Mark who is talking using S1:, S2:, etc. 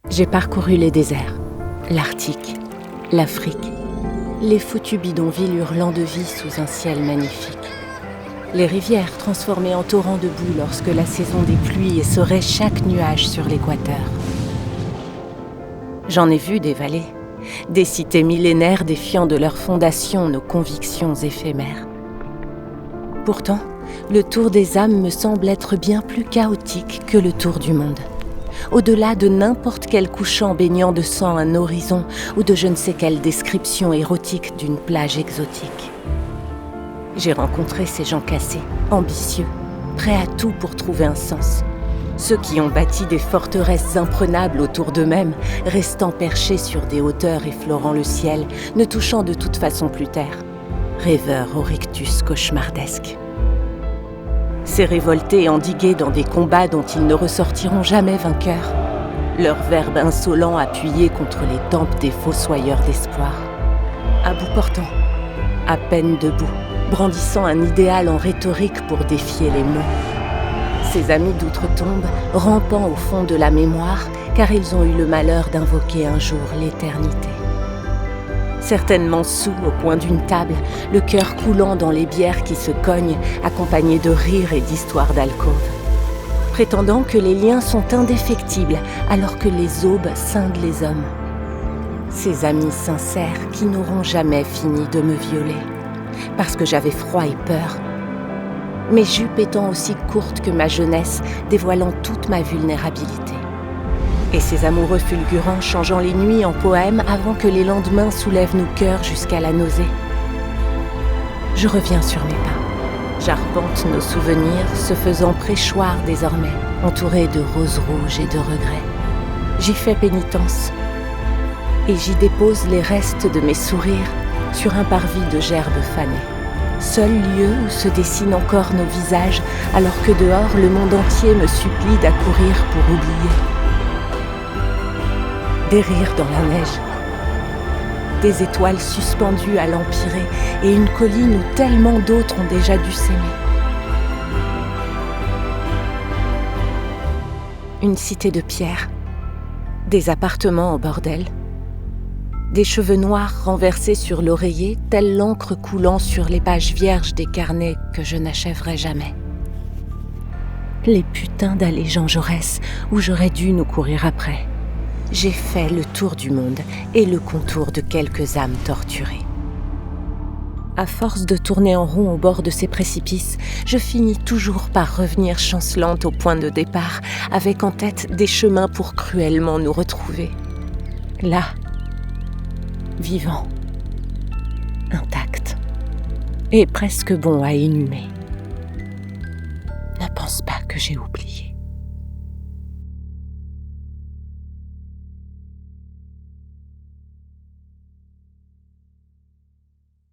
S1: J'ai parcouru les déserts, l'Arctique, l'Afrique, les foutus bidonvilles hurlant de vie sous un ciel magnifique. Les rivières transformées en torrents de boue lorsque la saison des pluies essorait chaque nuage sur l'équateur. J'en ai vu des vallées, des cités millénaires défiant de leurs fondations nos convictions éphémères. Pourtant, le tour des âmes me semble être bien plus chaotique que le tour du monde. Au-delà de n'importe quel couchant baignant de sang un horizon ou de je ne sais quelle description érotique d'une plage exotique. J'ai rencontré ces gens cassés, ambitieux, prêts à tout pour trouver un sens. Ceux qui ont bâti des forteresses imprenables autour d'eux-mêmes, restant perchés sur des hauteurs effleurant le ciel, ne touchant de toute façon plus terre. Rêveurs au rictus cauchemardesque. Ces révoltés endigués dans des combats dont ils ne ressortiront jamais vainqueurs. Leurs verbes insolents appuyés contre les tempes des fossoyeurs d'espoir. À bout portant, à peine debout, brandissant un idéal en rhétorique pour défier les mots. Ces amis d'outre-tombe, rampant au fond de la mémoire, car ils ont eu le malheur d'invoquer un jour l'éternité. Certainement sous au coin d'une table, le cœur coulant dans les bières qui se cognent, accompagnés de rires et d'histoires d'alcôve. Prétendant que les liens sont indéfectibles, alors que les aubes scindent les hommes. Ces amis sincères qui n'auront jamais fini de me violer, parce que j'avais froid et peur. Mes jupes étant aussi courtes que ma jeunesse, dévoilant toute ma vulnérabilité. Et ces amoureux fulgurants changeant les nuits en poèmes avant que les lendemains soulèvent nos cœurs jusqu'à la nausée. Je reviens sur mes pas. J'arpente nos souvenirs, se faisant préchoir désormais, entourés de roses rouges et de regrets. J'y fais pénitence. Et j'y dépose les restes de mes sourires sur un parvis de gerbes fanées. Seul lieu où se dessinent encore nos visages, alors que dehors le monde entier me supplie d'accourir pour oublier. Des rires dans la neige, des étoiles suspendues à l'empyrée et une colline où tellement d'autres ont déjà dû s'aimer. Une cité de pierre, des appartements en bordel, des cheveux noirs renversés sur l'oreiller, telle l'encre coulant sur les pages vierges des carnets que je n'achèverai jamais. Les putains d'allées Jean Jaurès où j'aurais dû nous courir après. J'ai fait le tour du monde et le contour de quelques âmes torturées. À force de tourner en rond au bord de ces précipices, je finis toujours par revenir chancelante au point de départ, avec en tête des chemins pour cruellement nous retrouver. Là, vivant, intact, et presque bon à inhumer. Ne pense pas que j'ai oublié.